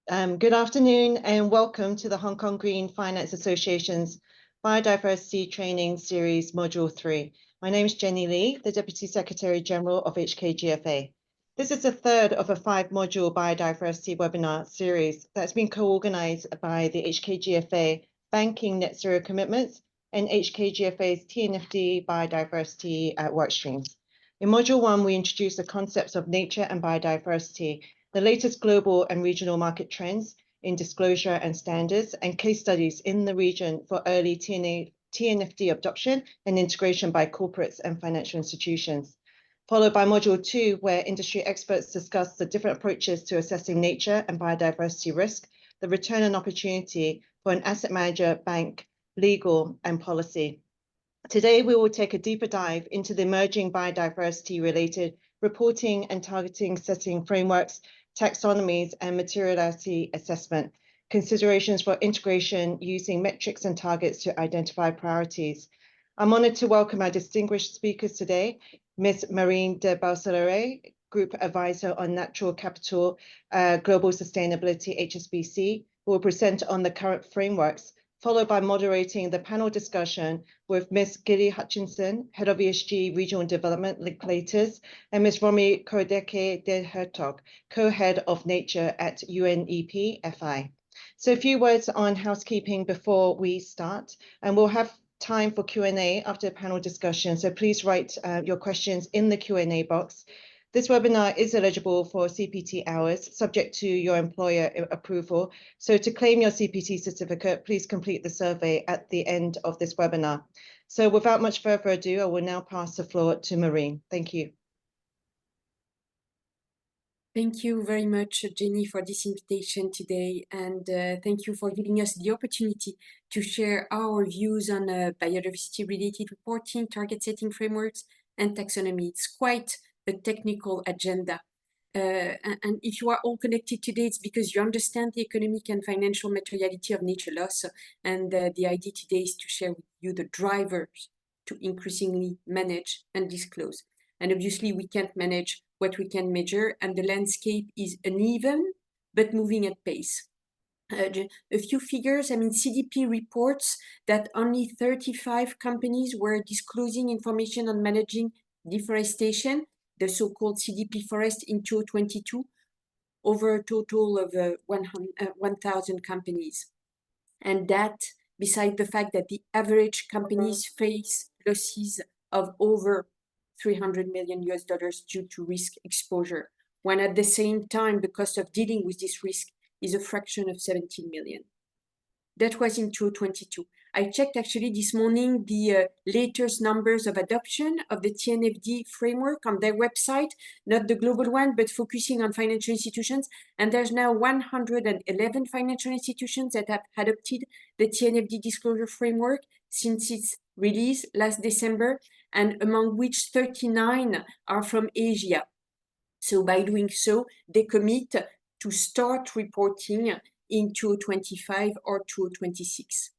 Good afternoon and welcome to the Hong Kong Green Finance Association's Biodiversity Training Series Module 3. My name is Jenny Lee, the Deputy Secretary General of HKGFA. This is the third of a 5-module biodiversity webinar series that's been co-organized by the HKGFA Banking Net Zero Commitments and HKGFA's TNFD Biodiversity Workstreams. In Module 1, we introduce the concepts of nature and biodiversity, the latest global and regional market trends in disclosure and standards, and case studies in the region for early TNFD adoption and integration by corporates and financial institutions. Followed by Module 2, where industry experts discuss the different approaches to assessing nature and biodiversity risk, the return and opportunity for an asset manager, bank, legal, and policy. Today, we will take a deeper dive into the emerging biodiversity-related reporting and targeting setting frameworks, taxonomies, and materiality assessment, considerations for integration using metrics and targets to identify priorities. I'm honored to welcome our distinguished speakers today, Ms. Marine de Bazelaire, Group Advisor on Natural Capital Global Sustainability, HSBC, who will present on the current frameworks, followed by moderating the panel discussion with Ms. Gilly Hutchinson, Head of ESG Regional Development, Linklaters, and Ms. Romie Goedicke de Hertog, Co-Head of Nature at UNEP FI. So a few words on housekeeping before we start, and we'll have time for Q&A after the panel discussion, so please write your questions in the Q&A box. This webinar is eligible for CPT hours, subject to your employer approval. So to claim your CPT certificate, please complete the survey at the end of this webinar. So without much further ado, I will now pass the floor to Marine. Thank you. Thank you very much, Jenny, for this invitation today, and thank you for giving us the opportunity to share our views on biodiversity-related reporting, target setting frameworks, and taxonomy. It's quite a technical agenda. And if you are all connected today, it's because you understand the economic and financial materiality of nature loss. And the idea today is to share with you the drivers to increasingly manage and disclose. And obviously, we can't manage what we can measure, and the landscape is uneven, but moving at pace. A few figures, CDP reports that only 35 companies were disclosing information on managing deforestation, the so-called CDP forest in 2022, over a total of 1,000 companies. And that, beside the fact that the average companies face losses of over $300 million due to risk exposure, when at the same time the cost of dealing with this risk is a fraction of 17 million. That was in 2022. I checked actually this morning the latest numbers of adoption of the TNFD framework on their website, not the global one, but focusing on financial institutions. And there's now 111 financial institutions that have adopted the TNFD disclosure framework since its release last December, and among which 39 are from Asia. So by doing so, they commit to start reporting in 2025 or 2026.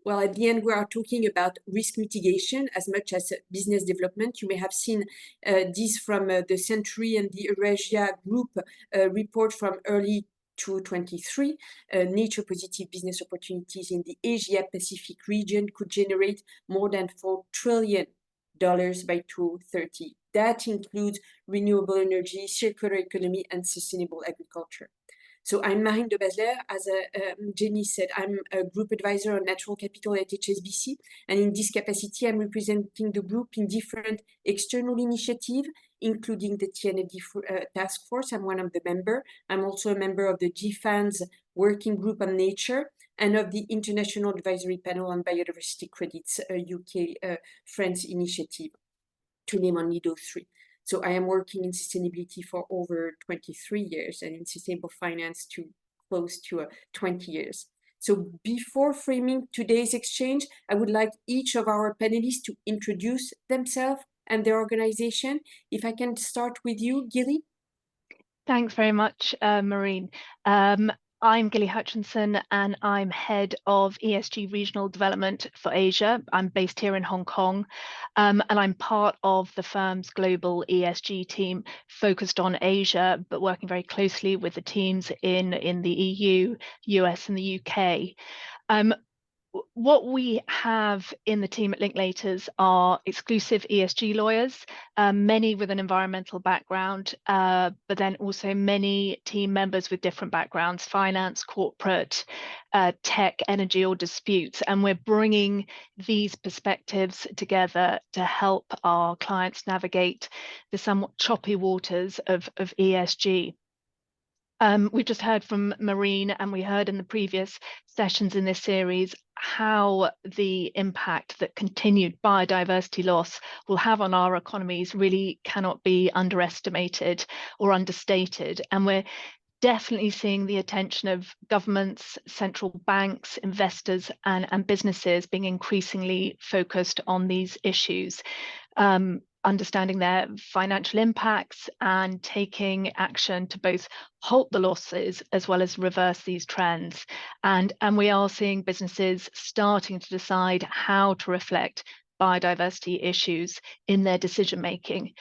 Well, at the end, we are talking about risk mitigation as much as business development. You may have seen this from the Century and the Eurasia Group report from early 2023. Nature positive business opportunities in the Asia Pacific region could generate more than $4 trillion by 2030. That includes renewable energy, circular economy, and sustainable agriculture. So I'm Marine de Bazelaire, as Jenny said. I'm a group advisor on natural capital at HSBC, and in this capacity, I'm representing the group in different external initiatives, including the TNFD task force. I'm one of the members. I'm also a member of the GFAN's working group on nature and of the International Advisory Panel on Biodiversity Credits, a UK-France initiative, to name only those three. So I am working in sustainability for over 23 years and in sustainable finance to close to 20 years. So before framing today's exchange, I would like each of our panelists to introduce themselves and their organization. If I can start with you, Gilly. Thanks very much, Marine. I'm Gilly Hutchinson, and I'm Head of ESG Regional Development for Asia. I'm based here in Hong Kong, and I'm part of the firm's global ESG team focused on Asia, but working very closely with the teams in the EU, US, and the UK. What we have in the team at Linklaters are exclusive ESG lawyers, many with an environmental background, but then also many team members with different backgrounds, finance, corporate, tech, energy, or disputes. And we're bringing these perspectives together to help our clients navigate the somewhat choppy waters of ESG. We've just heard from Marine, and we heard in the previous sessions in this series how the impact that continued biodiversity loss will have on our economies really cannot be underestimated or understated. And we're definitely seeing the attention of governments, central banks, investors, and businesses being increasingly focused on these issues. Understanding their financial impacts and taking action to both halt the losses as well as reverse these trends. And we are seeing businesses starting to decide how to reflect biodiversity issues in their decision making.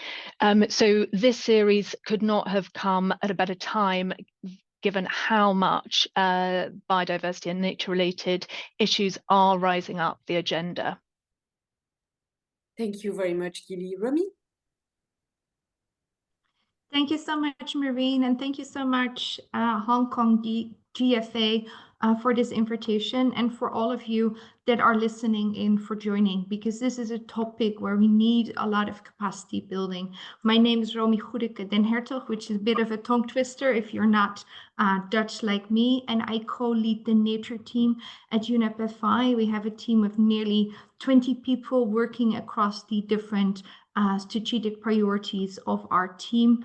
So this series could not have come at a better time, given how much biodiversity and nature-related issues are rising up the agenda. Thank you very much, Gilly. Romie? Thank you so much, Marine, and thank you so much, Hong Kong GFA, for this invitation, and for all of you that are listening in for joining, because this is a topic where we need a lot of capacity building. My name is Romie Goedicke den Hertog, which is a bit of a tongue twister if you're not Dutch like me, and I co-lead the nature team at UNEP FI. We have a team of nearly 20 people working across the different strategic priorities of our team.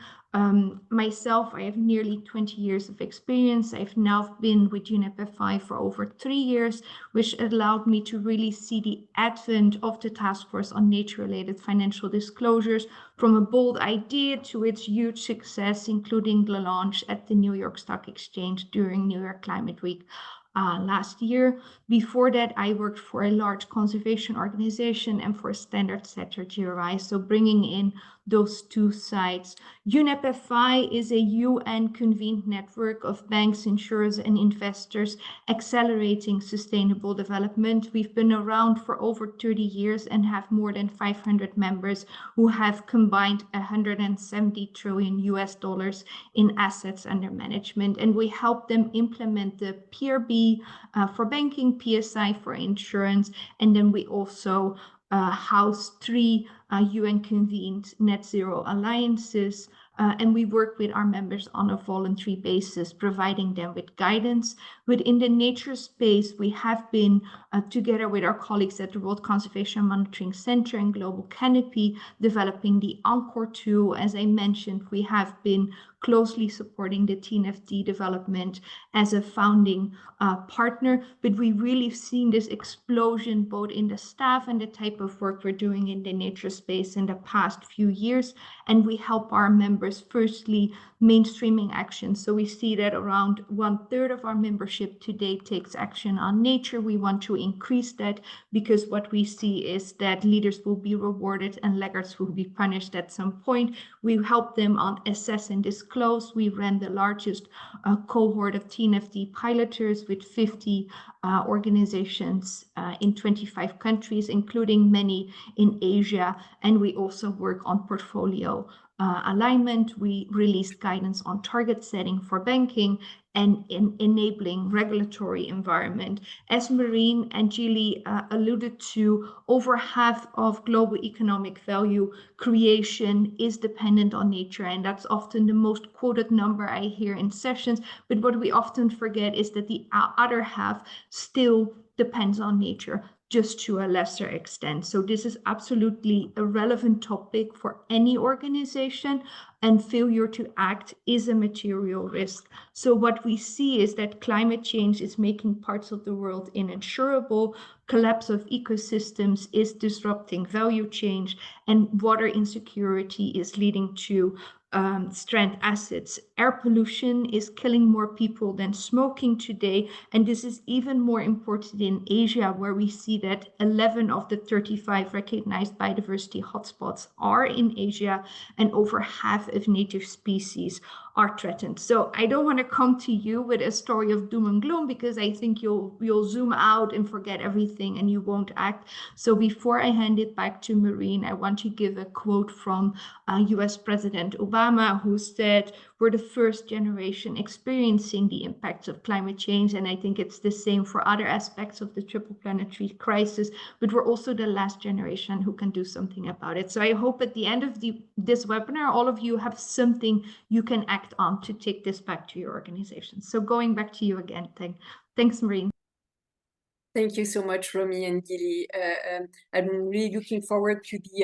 Myself, I have nearly 20 years of experience. I've now been with UNEP FI for over 3 years, which allowed me to really see the advent of the Task Force on Nature-related Financial Disclosures from a bold idea to its huge success, including the launch at the New York Stock Exchange during New York Climate Week last year. Before that, I worked for a large conservation organization and for a standard setter, GRI, so bringing in those two sides. UNEP FI is a UN-convened network of banks, insurers, and investors accelerating sustainable development. We've been around for over 30 years and have more than 500 members who have combined $170 trillion in assets under management, and we help them implement the PRB for banking, PSI for insurance, and then we also house 3 UN-convened net zero alliances, and we work with our members on a voluntary basis, providing them with guidance. Within the nature space, we have been, together with our colleagues at the World Conservation Monitoring Center and Global Canopy, developing the Encore tool. As I mentioned, we have been closely supporting the TNFD development as a founding partner, but we really seen this explosion both in the staff and the type of work we're doing in the nature space in the past few years, and we help our members firstly mainstreaming action. So we see that around 1/3 of our membership today takes action on nature. We want to increase that because what we see is that leaders will be rewarded and laggards will be punished at some point. We help them on assess and disclose. We ran the largest cohort of TNFD piloters with 50 organizations in 25 countries, including many in Asia. And we also work on portfolio alignment. We released guidance on target setting for banking and in enabling regulatory environment. As Marine and Gilly alluded to, over half of global economic value creation is dependent on nature, and that's often the most quoted number I hear in sessions. But what we often forget is that the other half still depends on nature, just to a lesser extent. So this is absolutely a relevant topic for any organization, and failure to act is a material risk. So what we see is that climate change is making parts of the world insurable, collapse of ecosystems is disrupting value change, and water insecurity is leading to stranded assets, air pollution is killing more people than smoking today. And this is even more important in Asia, where we see that 11 of the 35 recognized biodiversity hotspots are in Asia, and over half of native species are threatened. So I don't want to come to you with a story of doom and gloom, because I think you'll zoom out and forget everything and you won't act. So before I hand it back to Marine, I want to give a quote from US President Obama, who said, "We're the first generation experiencing the impacts of climate change." And I think it's the same for other aspects of the triple planetary crisis, but we're also the last generation who can do something about it. So I hope at the end of this webinar, all of you have something you can act on to take this back to your organization. So going back to you again, thanks, Marine. Thank you so much, Romie and Gilly. I'm really looking forward to the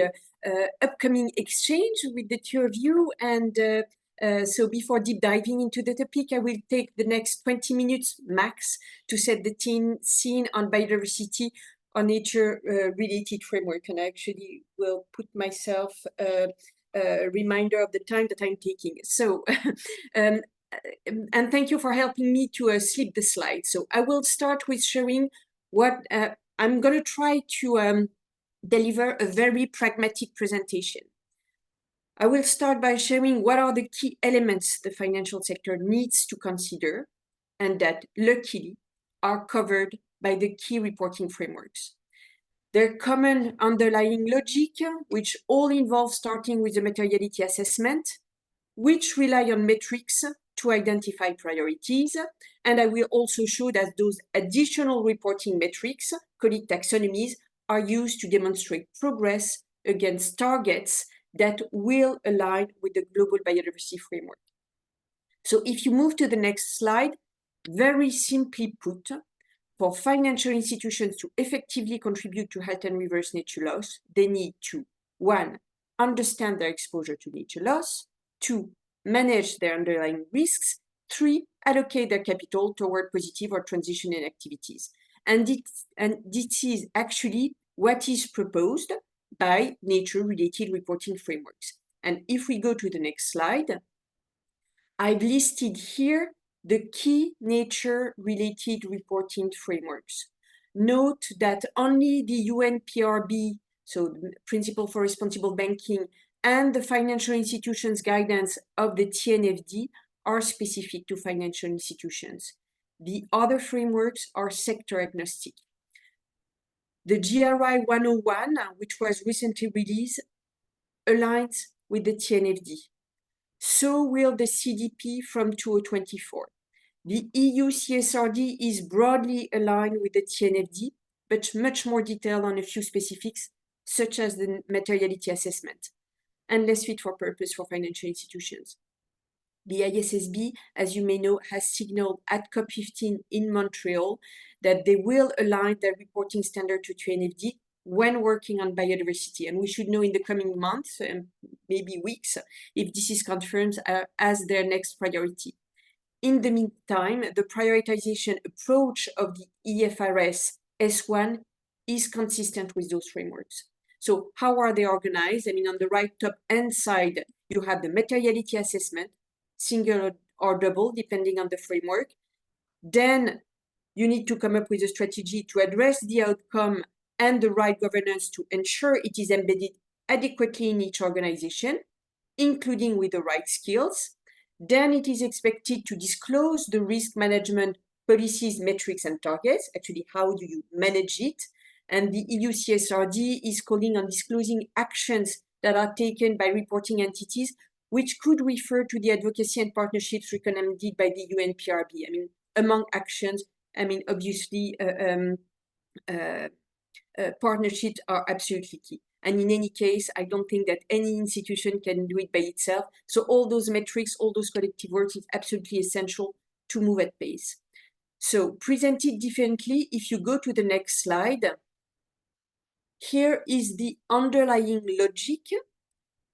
upcoming exchange with the two of you. And so before deep diving into the topic, I will take the next 20 minutes max to set the scene on biodiversity or nature-related framework. And I actually will put myself a reminder of the time that I'm taking. So, and thank you for helping me to slip the slide. So I will start with showing what I'm going to try to deliver a very pragmatic presentation. I will start by sharing what are the key elements the financial sector needs to consider, and that luckily are covered by the key reporting frameworks. Their common underlying logic, which all involve starting with the materiality assessment, which rely on metrics to identify priorities. And I will also show that those additional reporting metrics, called taxonomies, are used to demonstrate progress against targets that will align with the global biodiversity framework. So if you move to the next slide, very simply put, for financial institutions to effectively contribute to health and reverse nature loss, they need to, 1, understand their exposure to nature loss, 2, manage their underlying risks, 3, allocate their capital toward positive or transitional activities. And this is actually what is proposed by nature-related reporting frameworks. And if we go to the next slide, I've listed here the key nature-related reporting frameworks. Note that only the UNPRB, so the Principle for Responsible Banking, and the financial institutions guidance of the TNFD are specific to financial institutions. The other frameworks are sector agnostic. The GRI 101, which was recently released, aligns with the TNFD. So will the CDP from 2024. The EU CSRD is broadly aligned with the TNFD, but much more detailed on a few specifics, such as the materiality assessment, and less fit for purpose for financial institutions. The ISSB, as you may know, has signaled at COP15 in Montreal that they will align their reporting standard to TNFD when working on biodiversity. And we should know in the coming months, and maybe weeks, if this is confirmed as their next priority. In the meantime, the prioritization approach of the EFRS S1 is consistent with those frameworks. So how are they organized? I mean, on the right top hand side, you have the materiality assessment, single or double, depending on the framework. Then you need to come up with a strategy to address the outcome and the right governance to ensure it is embedded adequately in each organization, including with the right skills. Then it is expected to disclose the risk management policies, metrics, and targets. Actually, how do you manage it? And the EU CSRD is calling on disclosing actions that are taken by reporting entities, which could refer to the advocacy and partnerships recommended by the UNPRB. I mean, among actions, I mean, obviously, partnerships are absolutely key. And in any case, I don't think that any institution can do it by itself. So all those metrics, all those collective works is absolutely essential to move at pace. So presented differently, if you go to the next slide, here is the underlying logic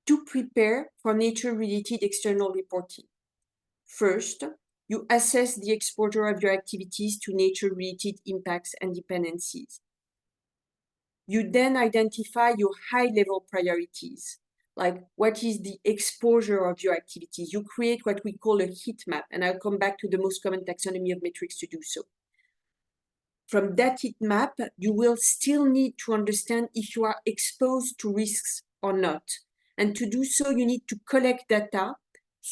to prepare for nature-related external reporting. First, you assess the exposure of your activities to nature-related impacts and dependencies. You then identify your high-level priorities. like what is the exposure of your activities. You create what we call a heat map, and I'll come back to the most common taxonomy of metrics to do so. From that heat map, you will still need to understand if you are exposed to risks or not. And to do so, you need to collect data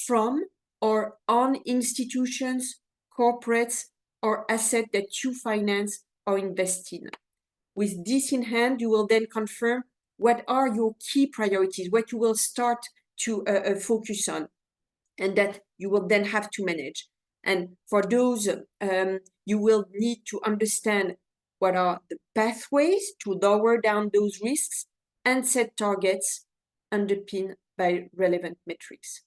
from or on institutions, corporates, or assets that you finance or invest in. With this in hand, you will then confirm what are your key priorities, what you will start to focus on, and that you will then have to manage. And for those, you will need to understand what are the pathways to lower down those risks and set targets underpinned by relevant metrics.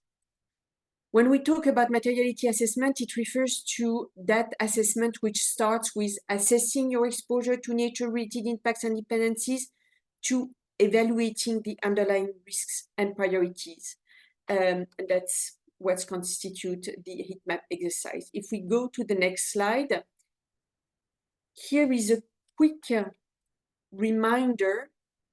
When we talk about materiality assessment, it refers to that assessment which starts with assessing your exposure to nature-related impacts and dependencies to evaluating the underlying risks and priorities. And that's what constitutes the heat map exercise. If we go to the next slide, here is a quick reminder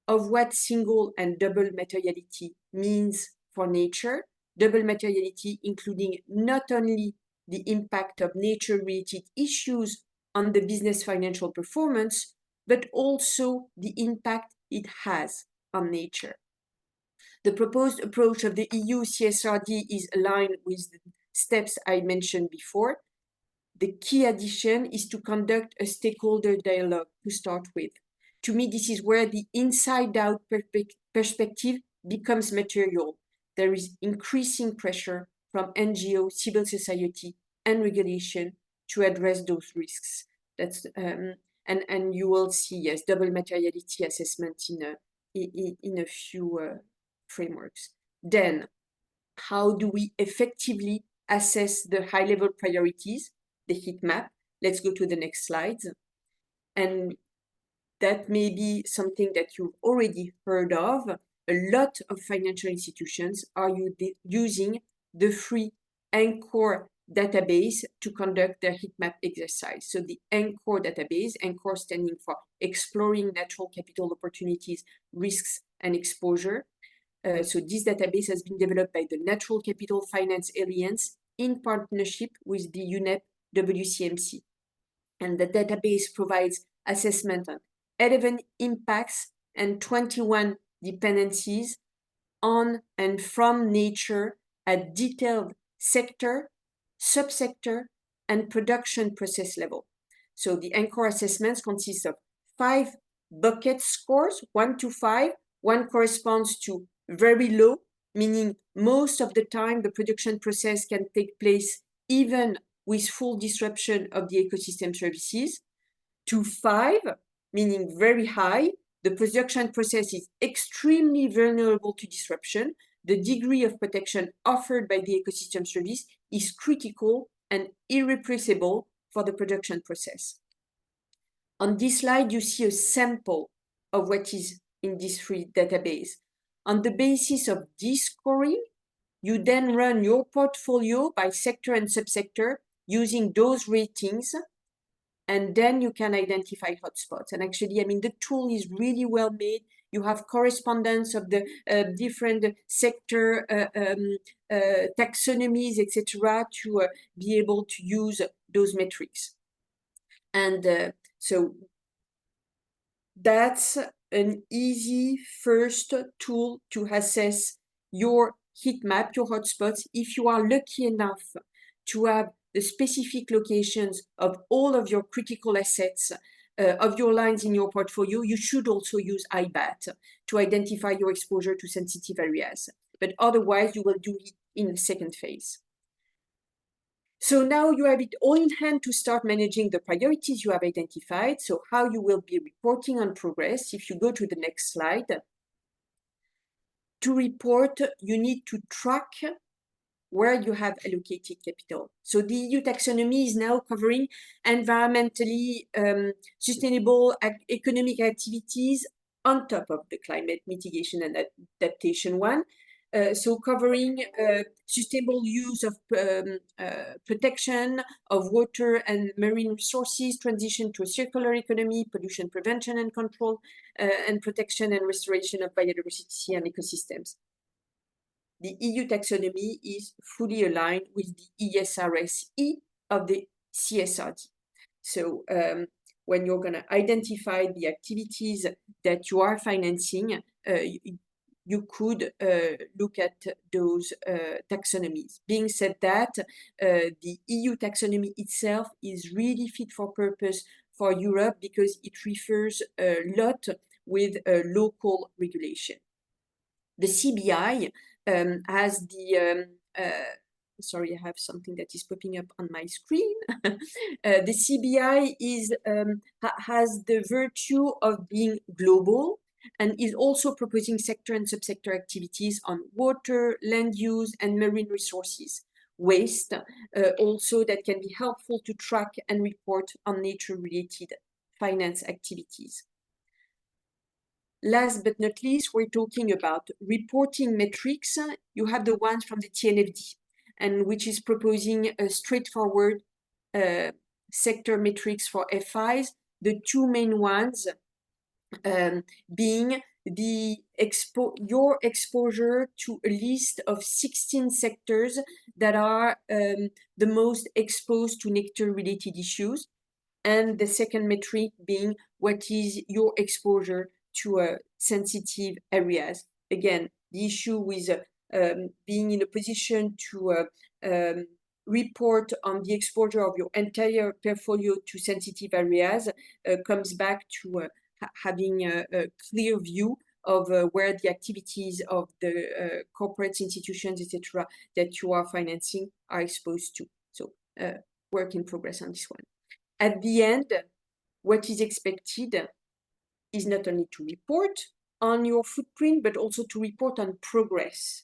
of what single and double materiality means for nature. Double materiality including not only the impact of nature-related issues on the business financial performance, but also the impact it has on nature. The proposed approach of the EU CSRD is aligned with the steps I mentioned before. The key addition is to conduct a stakeholder dialogue to start with. To me, this is where the inside-out perspective becomes material. There is increasing pressure from NGO, civil society, and regulation to address those risks. That's and you will see, yes, double materiality assessment in a few frameworks. Then, how do we effectively assess the high-level priorities, the heat map? Let's go to the next slide. And that may be something that you've already heard of. A lot of financial institutions are using the free ANCHOR database to conduct their heat map exercise. So the ANCHOR database, ANCHOR standing for Exploring Natural Capital Opportunities, Risks and Exposure. So this database has been developed by the Natural Capital Finance Alliance in partnership with the UNEP WCMC. And the database provides assessment on 11 impacts and 21 dependencies on and from nature at detailed sector, subsector, and production process level. So the ANCHOR assessments consist of 5 bucket scores, 1 to 5. 1 corresponds to very low, meaning most of the time the production process can take place even with full disruption of the ecosystem services. To 5, meaning very high, the production process is extremely vulnerable to disruption. The degree of protection offered by the ecosystem service is critical and irreplaceable for the production process. On this slide, you see a sample of what is in this free database. On the basis of this scoring, you then run your portfolio by sector and subsector using those ratings, and then you can identify hotspots. And actually, I mean, the tool is really well made. You have correspondence of the different sector taxonomies, etc., to be able to use those metrics. And so that's an easy first tool to assess your heat map, your hotspots. If you are lucky enough to have the specific locations of all of your critical assets, of your lines in your portfolio, you should also use IBAT to identify your exposure to sensitive areas. But otherwise, you will do it in the second phase. So now you have it all in hand to start managing the priorities you have identified. So how you will be reporting on progress. If you go to the next slide, to report, you need to track where you have allocated capital. So the EU taxonomy is now covering environmentally sustainable economic activities on top of the climate mitigation and adaptation one. So covering sustainable use of protection of water and marine resources, transition to a circular economy, pollution prevention and control, and protection and restoration of biodiversity and ecosystems. the EU taxonomy is fully aligned with the ESRS-E of the CSRD. So when you're going to identify the activities that you are financing, you could look at those taxonomies. Being said that, the EU taxonomy itself is really fit for purpose for Europe because it refers a lot with local regulation. The CBI has the sorry, I have something that is popping up on my screen. The CBI is has the virtue of being global and is also proposing sector and subsector activities on water, land use, and marine resources. Waste, also that can be helpful to track and report on nature-related finance activities. Last but not least, we're talking about reporting metrics. You have the ones from the TNFD, and which is proposing a straightforward sector metrics for FIs. The two main ones being the your exposure to a list of 16 sectors that are the most exposed to nature-related issues, and the second metric being what is your exposure to sensitive areas. Again, the issue with being in a position to report on the exposure of your entire portfolio to sensitive areas comes back to having a clear view of where the activities of the corporate institutions, etc., that you are financing are exposed to. So work in progress on this one. At the end, what is expected is not only to report on your footprint, but also to report on progress.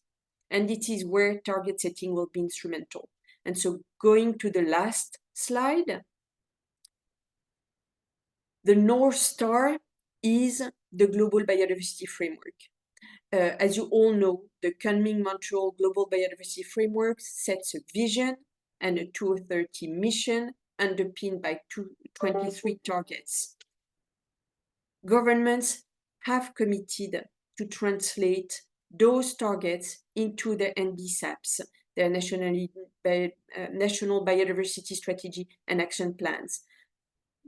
And it is where target setting will be instrumental. And so going to the last slide, the North Star is the Global Biodiversity Framework. As you all know, the Kunming-Montreal Global Biodiversity Framework sets a vision and a 2030 mission underpinned by 23 targets. Governments have committed to translate those targets into their NBSAPs, their National Biodiversity Strategy and Action Plans,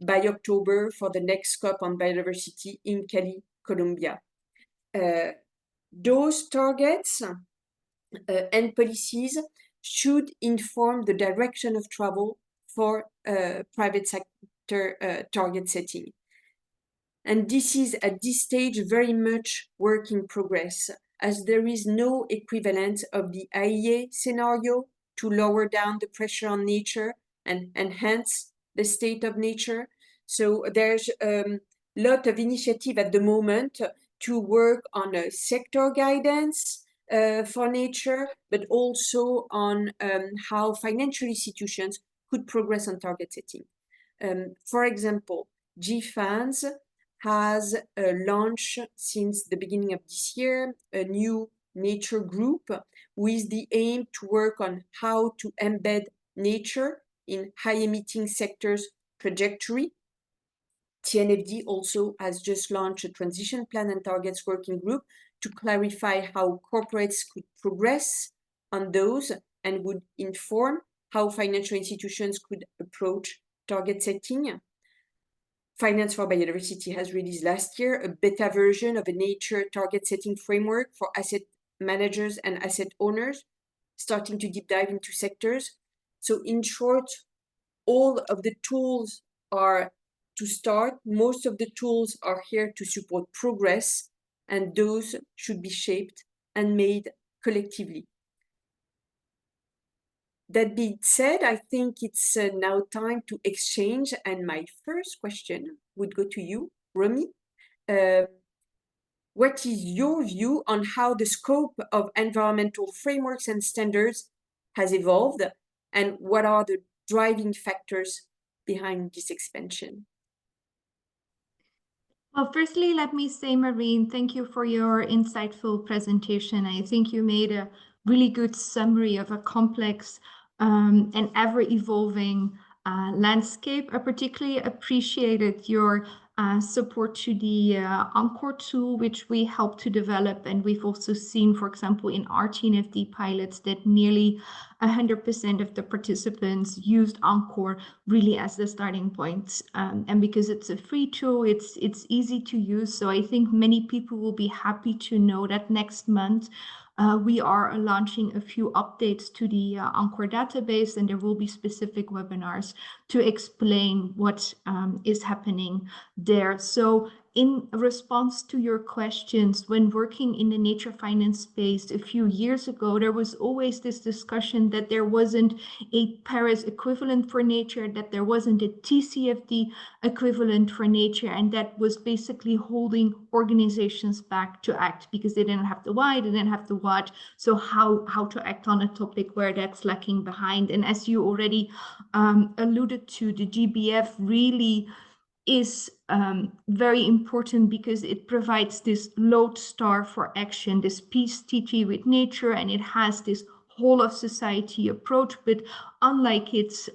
by October for the next COP on biodiversity in Cali, Colombia. Those targets and policies should inform the direction of travel for private sector target setting. And this is at this stage very much work in progress, as there is no equivalent of the IEA scenario to lower down the pressure on nature and enhance the state of nature. So there's a lot of initiative at the moment to work on a sector guidance for nature, but also on how financial institutions could progress on target setting. For example, GFANZ has launched since the beginning of this year a new nature group with the aim to work on how to embed nature in high-emitting sectors trajectory. TNFD also has just launched a transition plan and targets working group to clarify how corporates could progress on those and would inform how financial institutions could approach target setting. Finance for Biodiversity has released last year a beta version of a nature target setting framework for asset managers and asset owners, starting to deep dive into sectors. So in short, all of the tools are to start. Most of the tools are here to support progress, and those should be shaped and made collectively. That being said, I think it's now time to exchange, and my first question would go to you, Romie. What is your view on how the scope of environmental frameworks and standards has evolved, and what are the driving factors behind this expansion? Well, firstly, let me say, Marine, thank you for your insightful presentation. I think you made a really good summary of a complex and ever-evolving landscape. I particularly appreciated your support to the Encore tool, which we helped to develop. And we've also seen, for example, in our TNFD pilots that nearly 100% of the participants used Encore really as the starting point. And because it's a free tool, it's easy to use. So I think many people will be happy to know that next month we are launching a few updates to the Encore database, and there will be specific webinars to explain what is happening there. So in response to your questions, when working in the nature finance space a few years ago, there was always this discussion that there wasn't a Paris equivalent for nature, that there wasn't a TCFD equivalent for nature, and that was basically holding organizations back to act because they didn't have the why, they didn't have the what. So how to act on a topic where that's lacking behind. And as you already alluded to, the GBF really is very important because it provides this lodestar for action, this peace treaty with nature, and it has this whole of society approach. But unlike its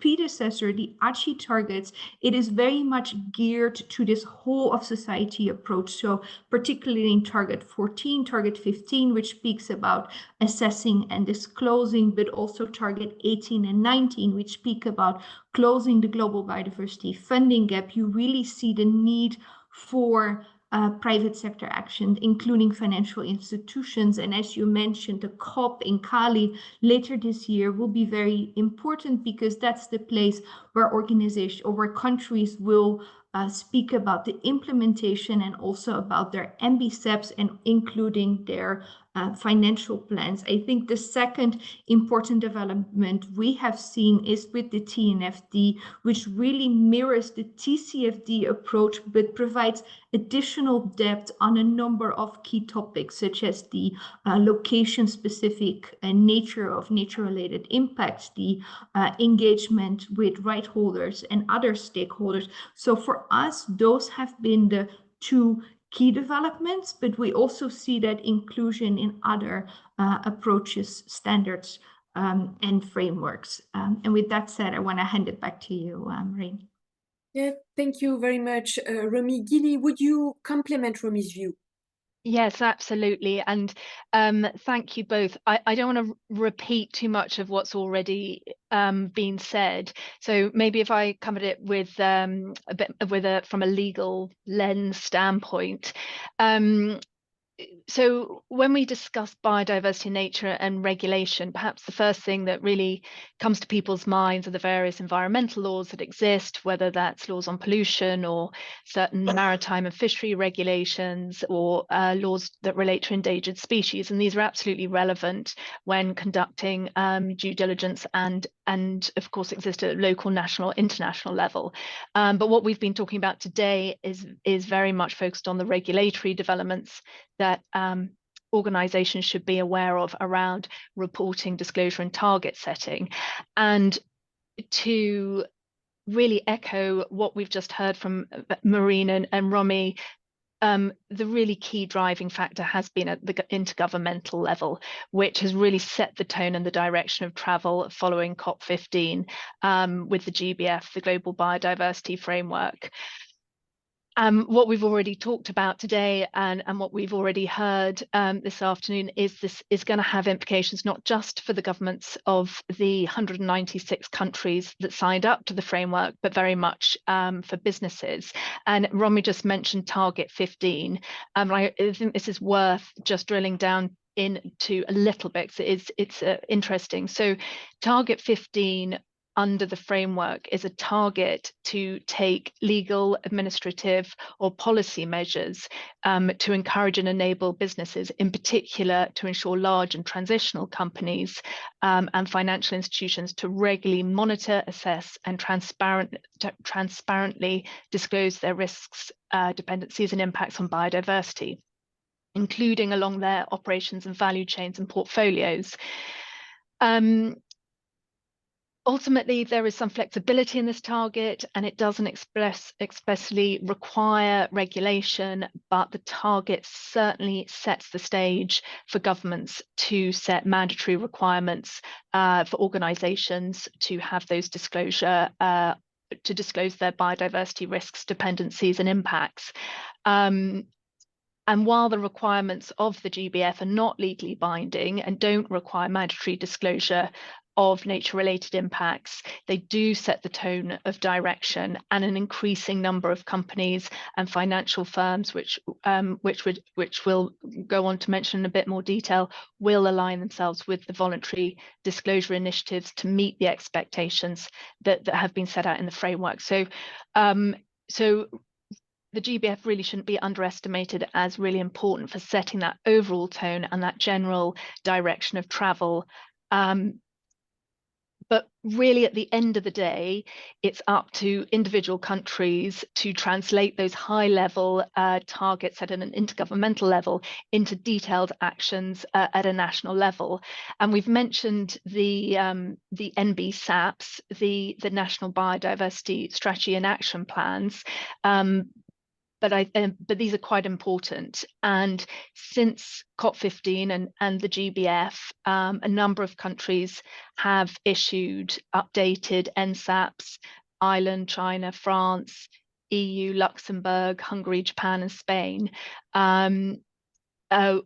predecessor, the ACHI targets, it is very much geared to this whole of society approach. So particularly in target 14, target 15, which speaks about assessing and disclosing, but also target 18 and 19, which speak about closing the global biodiversity funding gap. You really see the need for private sector action, including financial institutions. And as you mentioned, the COP in Cali later this year will be very important because that's the place where organizations or where countries will speak about the implementation and also about their MBSEPs and including their financial plans. I think the second important development we have seen is with the TNFD, which really mirrors the TCFD approach, but provides additional depth on a number of key topics, such as the location-specific nature of nature-related impacts, the engagement with right holders and other stakeholders. So for us, those have been the two key developments, but we also see that inclusion in other approaches, standards, and frameworks. And with that said, I want to hand it back to you, Marine. Yeah, thank you very much, Romie. Gilly, would you complement Romie's view? Yes, absolutely. And thank you both. I don't want to repeat too much of what's already been said. So maybe if I come at it with from a legal lens standpoint. So when we discuss biodiversity, nature and regulation, perhaps the first thing that really comes to people's minds are the various environmental laws that exist, whether that's laws on pollution or certain maritime and fishery regulations or laws that relate to endangered species. And these are absolutely relevant when conducting due diligence and of course exist at local, national, international level. But what we've been talking about today is very much focused on the regulatory developments that organizations should be aware of around reporting, disclosure and target setting. And to really echo what we've just heard from Marine and Romie, the really key driving factor has been at the intergovernmental level, which has really set the tone and the direction of travel following COP15 with the GBF, the Global Biodiversity Framework. What we've already talked about today and what we've already heard this afternoon is this is going to have implications not just for the governments of the 196 countries that signed up to the framework, but very much for businesses. And Romie just mentioned target 15. I think this is worth just drilling down into a little bit. It's interesting. So target 15 under the framework is a target to take legal, administrative, or policy measures to encourage and enable businesses, in particular to ensure large and transitional companies and financial institutions to regularly monitor, assess, and transparently disclose their risks, dependencies, and impacts on biodiversity, including along their operations and value chains and portfolios. Ultimately, there is some flexibility in this target, and it doesn't expressly require regulation, but the target certainly sets the stage for governments to set mandatory requirements for organisations to have those disclosure to disclose their biodiversity risks, dependencies, and impacts. And while the requirements of the GBF are not legally binding and don't require mandatory disclosure of nature-related impacts, they do set the tone of direction, and an increasing number of companies and financial firms, which we'll go on to mention in a bit more detail, will align themselves with the voluntary disclosure initiatives to meet the expectations that have been set out in the framework. So the GBF really shouldn't be underestimated as really important for setting that overall tone and that general direction of travel. But really, at the end of the day, it's up to individual countries to translate those high-level targets at an intergovernmental level into detailed actions at a national level. And we've mentioned the NBSAPs, the National Biodiversity Strategy and Action Plans. But these are quite important. And since COP15 and the GBF, a number of countries have issued updated NSAPs: Ireland, China, France, EU, Luxembourg, Hungary, Japan, and Spain,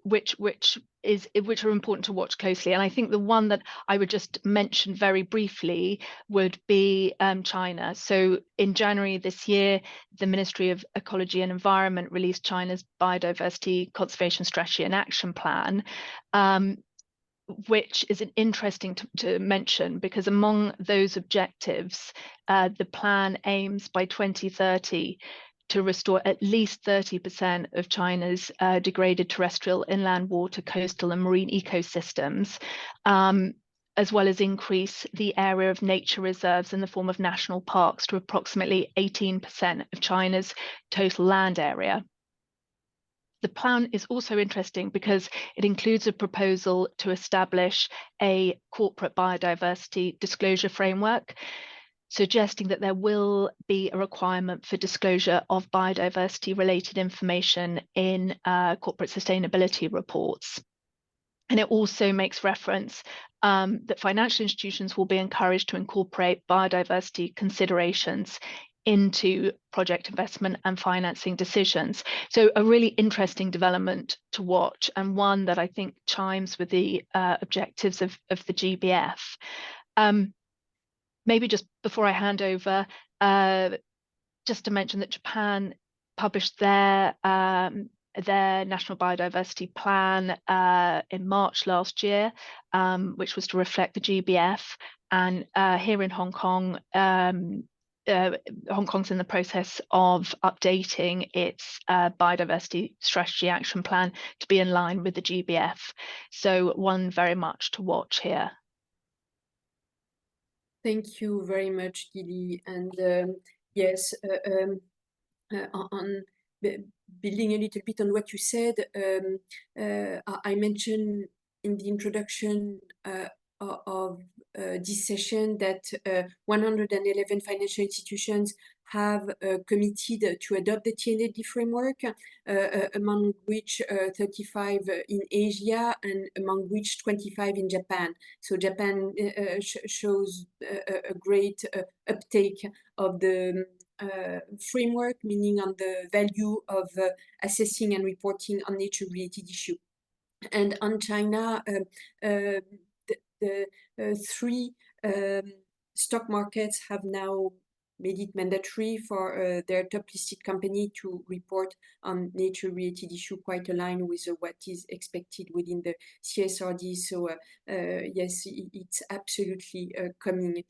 which are important to watch closely. And I think the one that I would just mention very briefly would be China. So in January this year, the Ministry of Ecology and Environment released China's Biodiversity Conservation Strategy and Action Plan, which is interesting to mention, because among those objectives, the plan aims by 2030 to restore at least 30% of China's degraded terrestrial, inland water, coastal and marine ecosystems, as well as increase the area of nature reserves in the form of national parks to approximately 18% of China's total land area. The plan is also interesting because it includes a proposal to establish a corporate biodiversity disclosure framework, suggesting that there will be a requirement for disclosure of biodiversity-related information in corporate sustainability reports. And it also makes reference that financial institutions will be encouraged to incorporate biodiversity considerations into project investment and financing decisions. So a really interesting development to watch, and one that I think chimes with the objectives of the GBF. Maybe just before I hand over, just to mention that Japan published their National Biodiversity Plan in March last year, which was to reflect the GBF. And here in Hong Kong, Hong Kong's in the process of updating its Biodiversity Strategy Action Plan to be in line with the GBF. So one very much to watch here. Thank you very much, Gilly. And yes, on building a little bit on what you said, I mentioned in the introduction of this session that 111 financial institutions have committed to adopt the TNFD framework, among which 35 in Asia and among which 25 in Japan. So Japan shows a great uptake of the framework, meaning on the value of assessing and reporting on nature-related issues. And on China, the three stock markets have now made it mandatory for their top listed company to report on nature-related issue, quite aligned with what is expected within the CSRD. So yes, it's absolutely coming.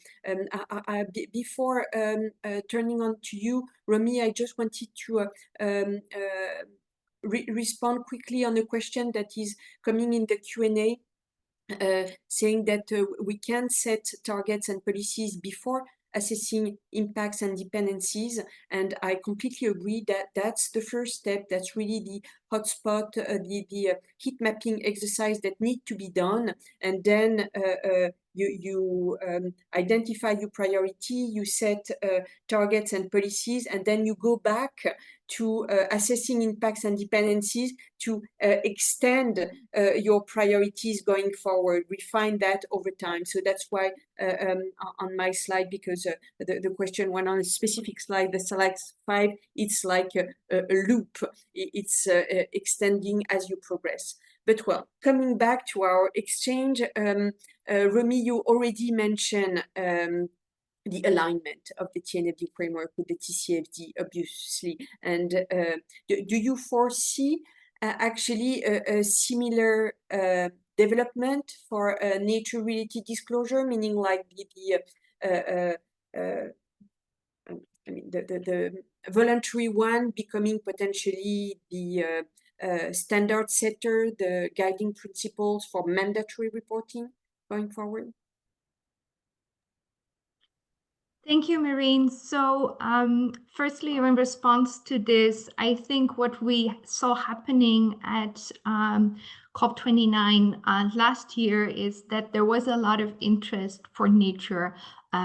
Before turning on to you, Romie, I just wanted to respond quickly on a question that is coming in the Q&A. Saying that we can set targets and policies before assessing impacts and dependencies, and I completely agree that that's the first step. That's really the hotspot, the heat mapping exercise that need to be done, and then you identify your priority, you set targets and policies, and then you go back to assessing impacts and dependencies to extend your priorities going forward, refine that over time. So that's why on my slide, because the question went on a specific slide, the slide 5, it's like a loop. It's extending as you progress. But well, coming back to our exchange, Romie, you already mentioned the alignment of the TNFD framework with the TCFD, obviously. And do you foresee actually a similar development for nature-related disclosure, meaning like the voluntary one becoming potentially the standard setter, the guiding principles for mandatory reporting going forward? Thank you, Marine. So firstly, in response to this, I think what we saw happening at COP29 last year is that there was a lot of interest for nature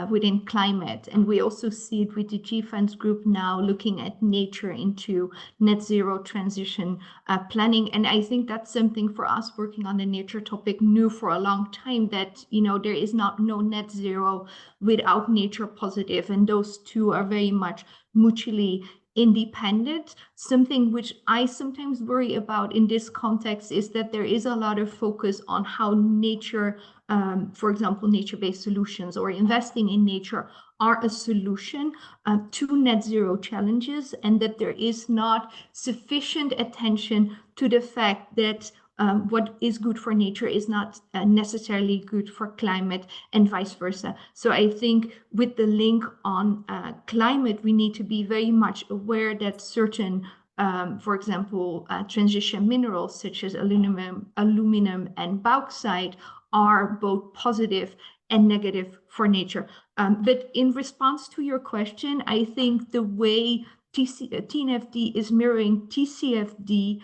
within climate. And we also see it with the G-Funds group now looking at nature into net zero transition planning. And I think that's something for us working on the nature topic new for a long time, that, you know, there is no net zero without nature positive. And those two are very much mutually independent. Something which I sometimes worry about in this context is that there is a lot of focus on how nature, for example, nature-based solutions or investing in nature are a solution to net zero challenges, and that there is not sufficient attention to the fact that what is good for nature is not necessarily good for climate, and vice versa. So I think with the link on climate, we need to be very much aware that certain, for example, transition minerals such as aluminum and bauxite are both positive and negative for nature. But in response to your question, I think the way TNFD is mirroring TCFD,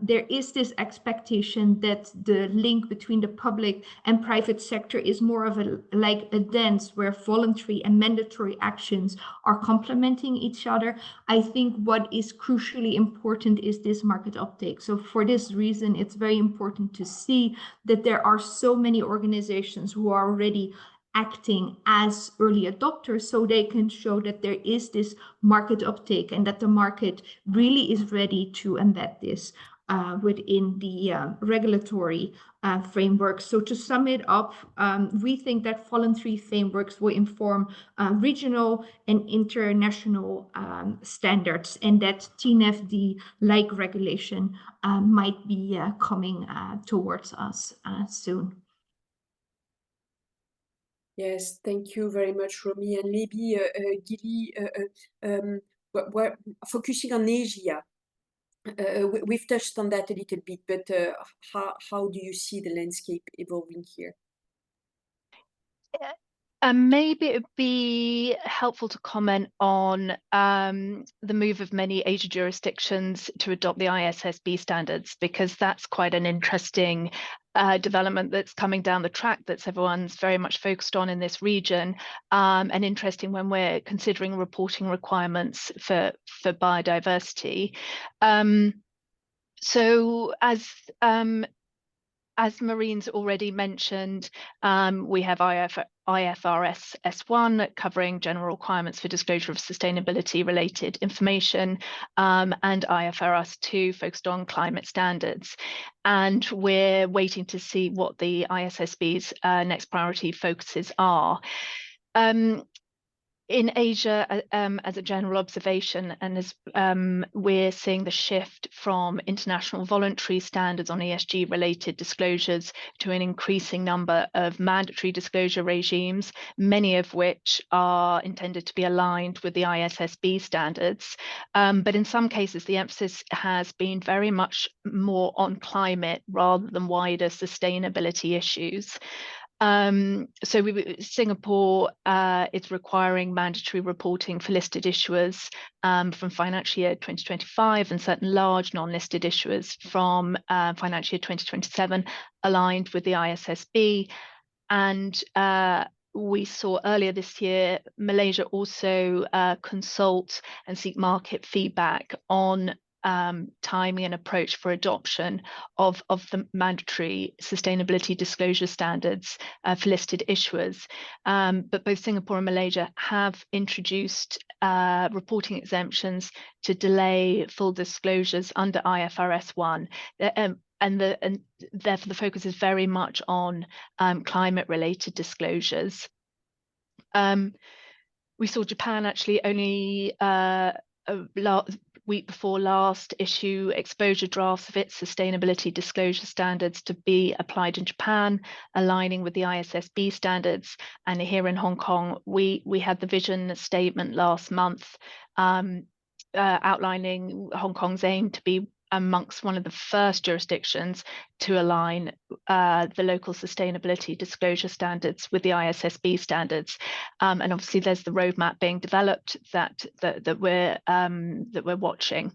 there is this expectation that the link between the public and private sector is more of a dance where voluntary and mandatory actions are complementing each other. I think what is crucially important is this market uptake. So for this reason, it's very important to see that there are so many organizations who are already acting as early adopters, so they can show that there is this market uptake and that the market really is ready to embed this within the regulatory framework. So to sum it up, we think that voluntary frameworks will inform regional and international standards, and that TNFD-like regulation might be coming towards us soon. Yes, thank you very much, Romie. And maybe Gilly, focusing on Asia, we've touched on that a little bit, but how do you see the landscape evolving here? Maybe it would be helpful to comment on the move of many Asia jurisdictions to adopt the ISSB standards, because that's quite an interesting development that's coming down the track that everyone's very much focused on in this region, and interesting when we're considering reporting requirements for biodiversity. So as Marine's already mentioned, we have IFRS S1 covering general requirements for disclosure of sustainability-related information, and IFRS 2 focused on climate standards. And we're waiting to see what the ISSB's next priority focuses are. In Asia, as a general observation, and as we're seeing the shift from international voluntary standards on ESG-related disclosures to an increasing number of mandatory disclosure regimes, many of which are intended to be aligned with the ISSB standards. But in some cases, the emphasis has been very much more on climate rather than wider sustainability issues. Singapore is requiring mandatory reporting for listed issuers from financial year 2025 and certain large non-listed issuers from financial year 2027, aligned with the ISSB. And we saw earlier this year, Malaysia also consult and seek market feedback on timing and approach for adoption of the mandatory sustainability disclosure standards for listed issuers. But both Singapore and Malaysia have introduced reporting exemptions to delay full disclosures under IFRS 1. And therefore the focus is very much on climate-related disclosures. We saw Japan actually only week before last issue exposure drafts of its sustainability disclosure standards to be applied in Japan, aligning with the ISSB standards. And here in Hong Kong, we had the vision statement last month outlining Hong Kong's aim to be amongst one of the first jurisdictions to align the local sustainability disclosure standards with the ISSB standards, and obviously there's the roadmap being developed that we're watching.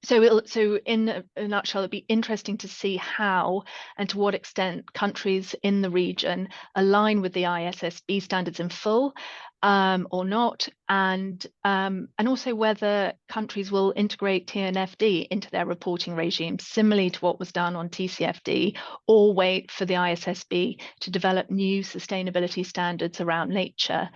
So in a nutshell, it'd be interesting to see how and to what extent countries in the region align with the ISSB standards in full or not, and also whether countries will integrate TNFD into their reporting regime, similarly to what was done on TCFD, or wait for the ISSB to develop new sustainability standards around nature.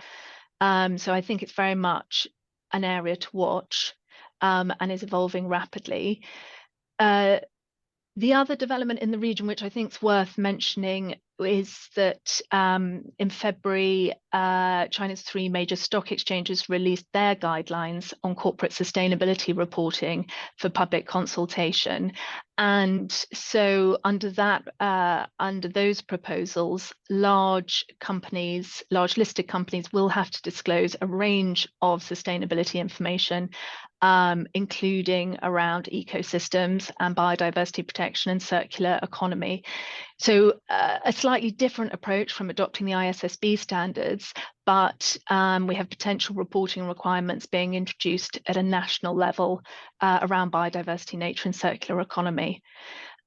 So I think it's very much an area to watch. And is evolving rapidly. The other development in the region, which I think is worth mentioning, is that in February, China's 3 major stock exchanges released their guidelines on corporate sustainability reporting for public consultation. And so under those proposals, large listed companies will have to disclose a range of sustainability information, including around ecosystems and biodiversity protection and circular economy. So a slightly different approach from adopting the ISSB standards, but we have potential reporting requirements being introduced at a national level around biodiversity, nature and circular economy.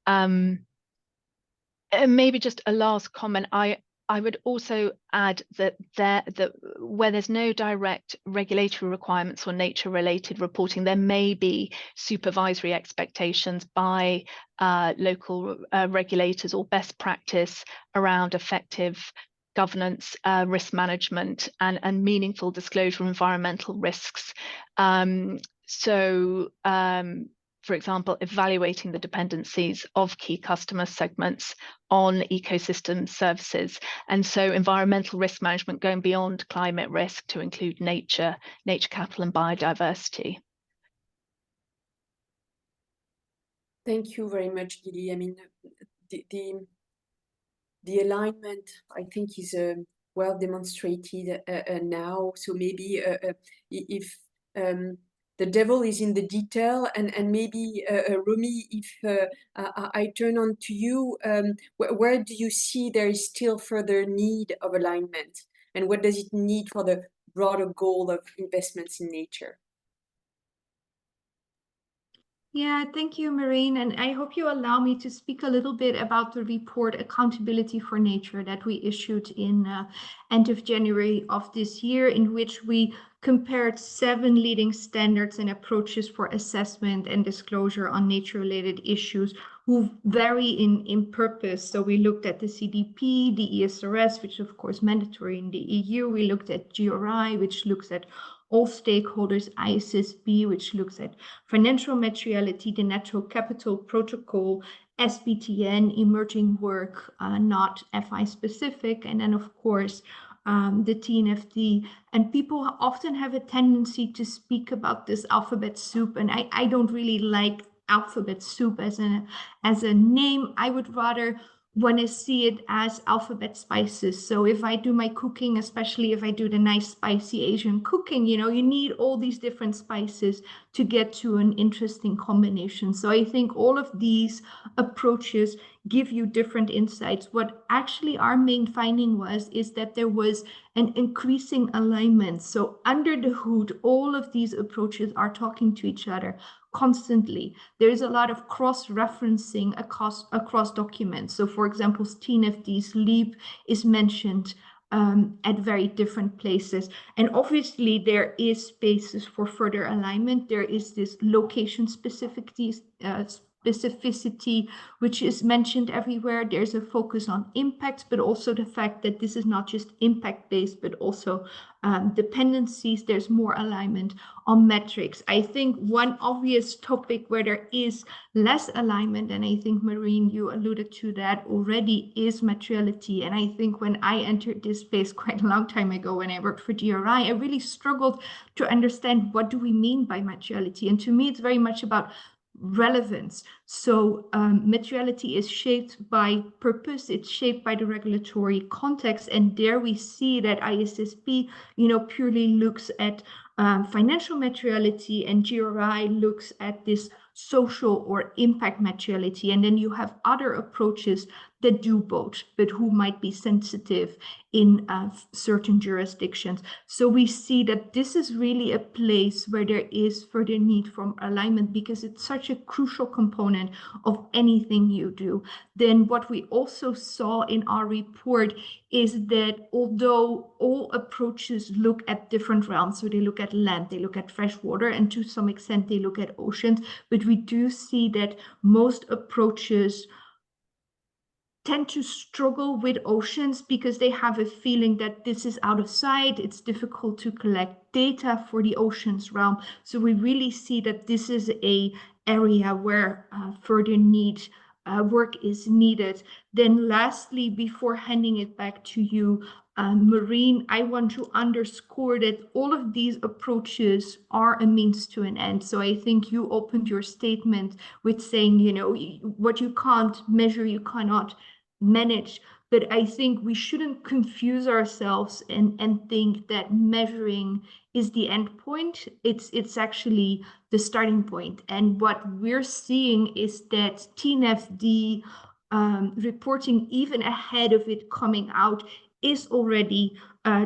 And maybe just a last comment. I would also add that where there's no direct regulatory requirements for nature-related reporting, there may be supervisory expectations by local regulators or best practice around effective governance, risk management, and meaningful disclosure of environmental risks. For example, evaluating the dependencies of key customer segments on ecosystem services. And so environmental risk management going beyond climate risk to include nature capital and biodiversity. Thank you very much, Gilly. I mean, the alignment, I think, is well demonstrated now. So maybe if the devil is in the detail, and maybe Romie, if I turn on to you, where do you see there is still further need of alignment, and what does it need for the broader goal of investments in nature? Yeah, thank you, Maureen. And I hope you allow me to speak a little bit about the report Accountability for Nature that we issued in end of January of this year, in which we compared 7 leading standards and approaches for assessment and disclosure on nature-related issues who vary in purpose. So we looked at the CDP, the ESRS, which is of course mandatory in the EU. We looked at GRI, which looks at all stakeholders, ISSB, which looks at financial materiality, the natural capital protocol, SBTN, emerging work, not FI specific, and then of course the TNFD. And people often have a tendency to speak about this alphabet soup, and I don't really like alphabet soup as a name. I would rather want to see it as alphabet spices. So if I do my cooking, especially if I do the nice spicy Asian cooking, you know, you need all these different spices to get to an interesting combination. So I think all of these approaches give you different insights. What actually our main finding is that there was an increasing alignment. So under the hood, all of these approaches are talking to each other constantly. There is a lot of cross-referencing across documents. So for example, TNFD's LEAP is mentioned at very different places. And obviously there is spaces for further alignment. There is this location specificity, which is mentioned everywhere. There's a focus on impact, but also the fact that this is not just impact-based, but also dependencies. There's more alignment on metrics. I think one obvious topic where there is less alignment, and I think Marine, you alluded to that already, is materiality. And I think when I entered this space quite a long time ago, when I worked for GRI, I really struggled to understand what do we mean by materiality. And to me, it's very much about relevance. So materiality is shaped by purpose, it's shaped by the regulatory context, and there we see that ISSB, purely looks at financial materiality, and GRI looks at this social or impact materiality. And then you have other approaches that do both, but who might be sensitive in certain jurisdictions. So we see that this is really a place where there is further need for alignment, because it's such a crucial component of anything you do. Then what we also saw in our report is that although all approaches look at different realms, so they look at land, they look at fresh water, and to some extent they look at oceans, but we do see that most approaches tend to struggle with oceans because they have a feeling that this is out of sight. It's difficult to collect data for the oceans realm. So we really see that this is an area where further work is needed. Then lastly, before handing it back to you, Marine, I want to underscore that all of these approaches are a means to an end. So I think you opened your statement with saying, what you can't measure, you cannot manage. But I think we shouldn't confuse ourselves and think that measuring is the end point. It's actually the starting point. And what we're seeing is that TNFD reporting, even ahead of it coming out, is already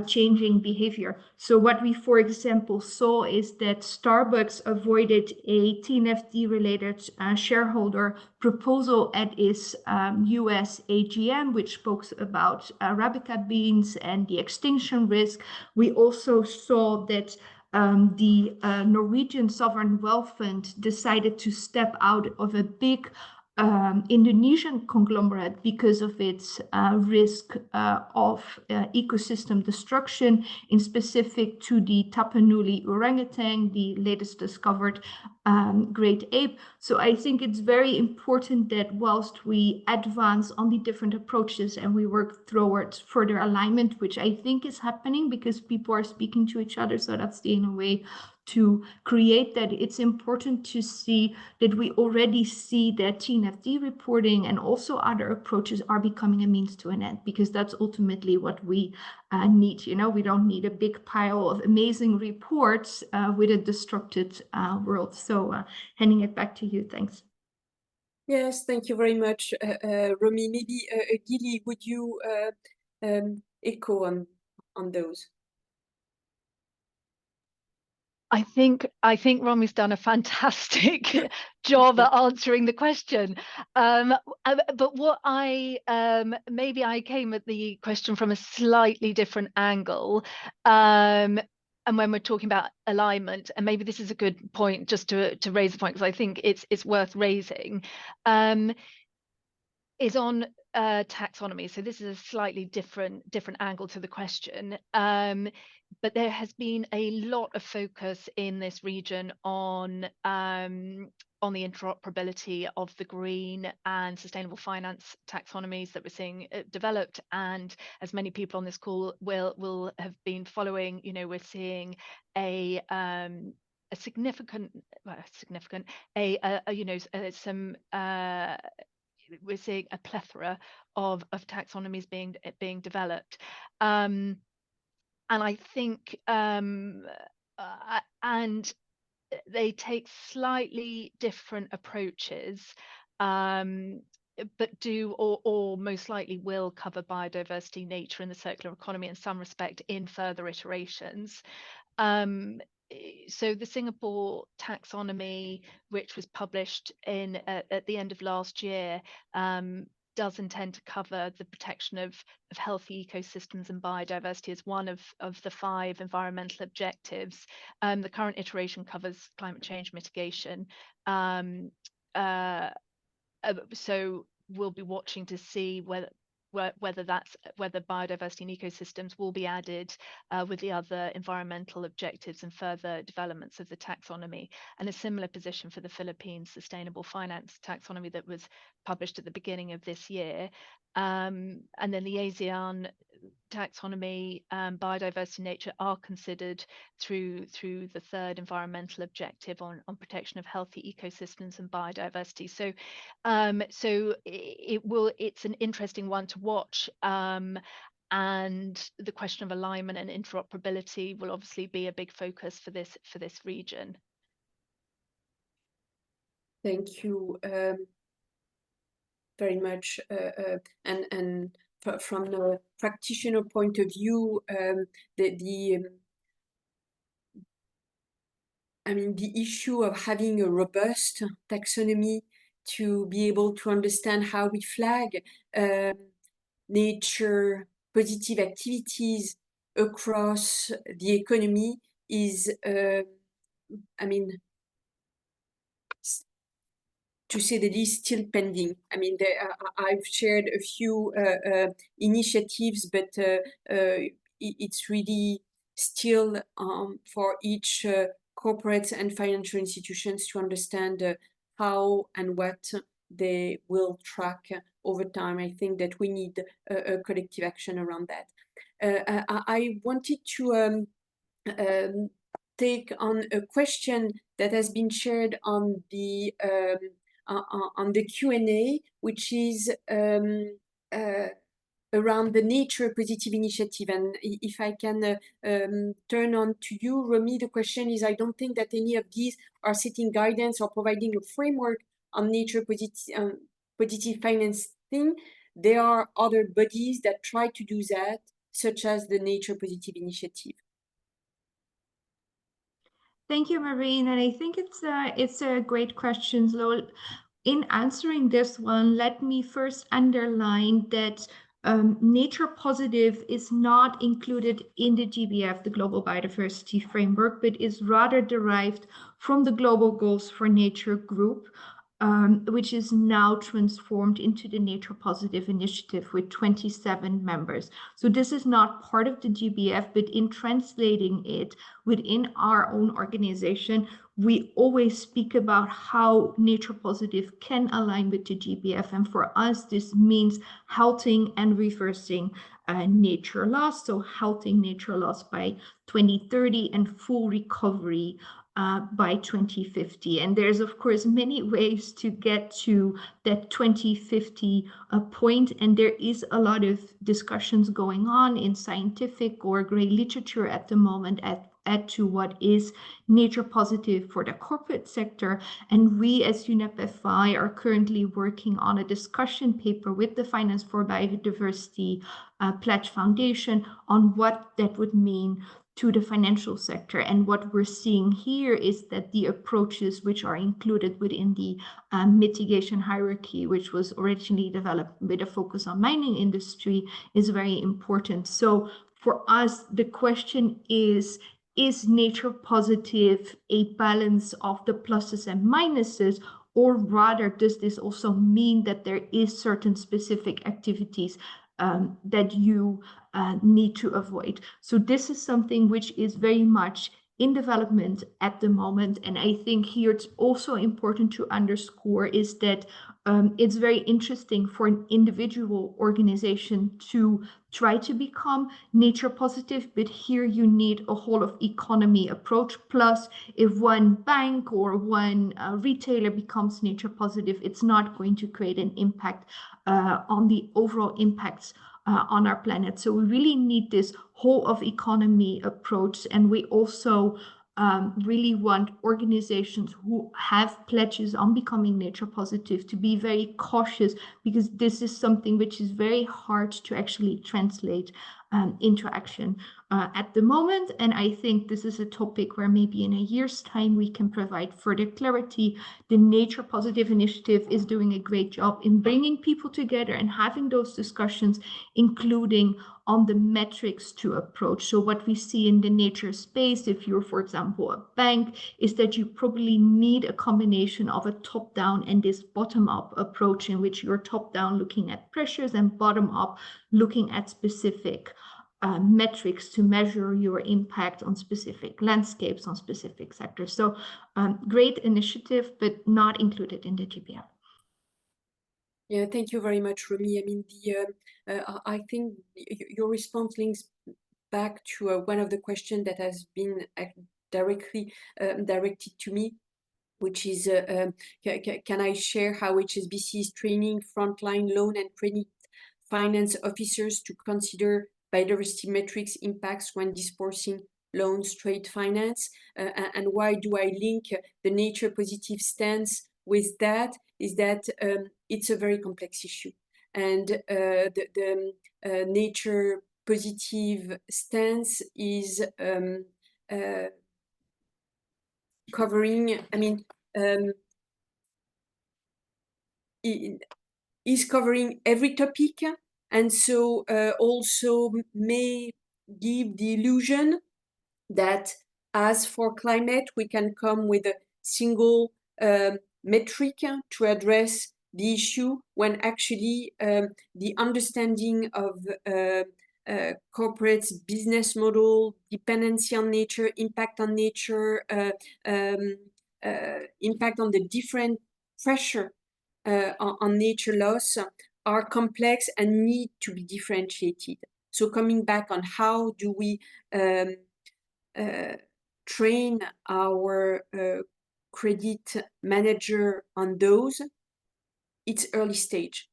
changing behavior. So what we, for example, saw is that Starbucks avoided a TNFD-related shareholder proposal at its US AGM, which spoke about Arabica beans and the extinction risk. We also saw that the Norwegian Sovereign Wealth Fund decided to step out of a big Indonesian conglomerate because of its risk of ecosystem destruction, in specific to the Tapanuli orangutan, the latest discovered great ape. So I think it's very important that whilst we advance on the different approaches and we work towards further alignment, which I think is happening because people are speaking to each other, so that's the inner way to create that, it's important to see that we already see that TNFD reporting and also other approaches are becoming a means to an end, because that's ultimately what we need. We don't need a big pile of amazing reports with a destructed world. So handing it back to you. Thanks. Yes, thank you very much, Romie. Maybe Gilly, would you echo on those? I think Romie's done a fantastic job at answering the question. But what maybe I came at the question from a slightly different angle. And when we're talking about alignment, and maybe this is a good point just to raise the point, because I think it's worth raising, is on taxonomy. So this is a slightly different angle to the question. But there has been a lot of focus in this region on the interoperability of the green and sustainable finance taxonomies that we're seeing developed. And as many people on this call will have been following, we're seeing we're seeing a plethora of taxonomies being developed. And I think and they take slightly different approaches do or most likely will cover biodiversity, nature, and the circular economy in some respect in further iterations. So the Singapore taxonomy, which was published at the end of last year, does intend to cover the protection of healthy ecosystems and biodiversity as one of the 5 environmental objectives. The current iteration covers climate change mitigation. So we'll be watching to see whether biodiversity and ecosystems will be added with the other environmental objectives and further developments of the taxonomy. And a similar position for the Philippines Sustainable Finance Taxonomy that was published at the beginning of this year. And then the ASEAN taxonomy, biodiversity and nature are considered through the 3rd environmental objective on protection of healthy ecosystems and biodiversity. So it's an interesting one to watch, and the question of alignment and interoperability will obviously be a big focus for this region. Thank you very much, and from the practitioner point of view, the issue of having a robust taxonomy to be able to understand how we flag nature positive activities across the economy is, to say the least, still pending. I've shared a few initiatives, but it's really still for each corporate and financial institutions to understand how and what they will track over time. I think that we need a collective action around that. I wanted to take on a question that has been shared on the Q&A, which is around the Nature Positive Initiative. And if I can turn on to you, Romie, the question is, I don't think that any of these are setting guidance or providing a framework on nature positive financing. There are other bodies that try to do that, such as the Nature Positive Initiative. Thank you, Marine. And I think it's a great question. So in answering this one, let me first underline that nature positive is not included in the GBF, the Global Biodiversity Framework, but is rather derived from the Global Goals for Nature group, which is now transformed into the Nature Positive Initiative with 27 members. So this is not part of the GBF, but in translating it within our own organization, we always speak about how nature positive can align with the GBF. And for us, this means halting and reversing nature loss. So halting nature loss by 2030 and full recovery by 2050. And there's, of course, many ways to get to that 2050 point. And there is a lot of discussions going on in scientific or gray literature at the moment as to what is nature positive for the corporate sector. And we as UNEP FI are currently working on a discussion paper with the Finance for Biodiversity Pledge Foundation on what that would mean to the financial sector. And what we're seeing here is that the approaches which are included within the mitigation hierarchy, which was originally developed with a focus on mining industry, is very important. So for us, the question is nature positive a balance of the pluses and minuses, or rather does this also mean that there is certain specific activities that you need to avoid? So this is something which is very much in development at the moment. And I think here it's also important to underscore is that it's very interesting for an individual organization to try to become nature positive, but here you need a whole of economy approach. Plus, if one bank or one retailer becomes nature positive, it's not going to create an impact on the overall impacts on our planet. So we really need this whole of economy approach. And we also really want organizations who have pledges on becoming nature positive to be very cautious, because this is something which is very hard to actually translate into action at the moment. And I think this is a topic where maybe in a year's time we can provide further clarity. The Nature Positive Initiative is doing a great job in bringing people together and having those discussions, including on the metrics to approach. So what we see in the nature space, if you're, for example, a bank, is that you probably need a combination of a top-down and this bottom-up approach, in which you're top-down looking at pressures and bottom-up looking at specific metrics to measure your impact on specific landscapes, on specific sectors. So great initiative, but not included in the GBF. Yeah, thank you very much, Romie. I mean, I think your response links back to one of the questions that has been directly directed to me, which is, can I share how HSBC is training frontline loan and credit finance officers to consider biodiversity metrics impacts when dispersing loans, trade finance? And why do I link the nature positive stance with that? Is that it's a very complex issue. And the nature positive stance is covering, I mean, is covering every topic, and so also may give the illusion that as for climate, we can come with a single metric to address the issue, when actually the understanding of corporates' business model, dependency on nature, impact on nature, impact on the different pressure on nature loss are complex and need to be differentiated. So coming back on how do we train our credit manager on those, it's early stage.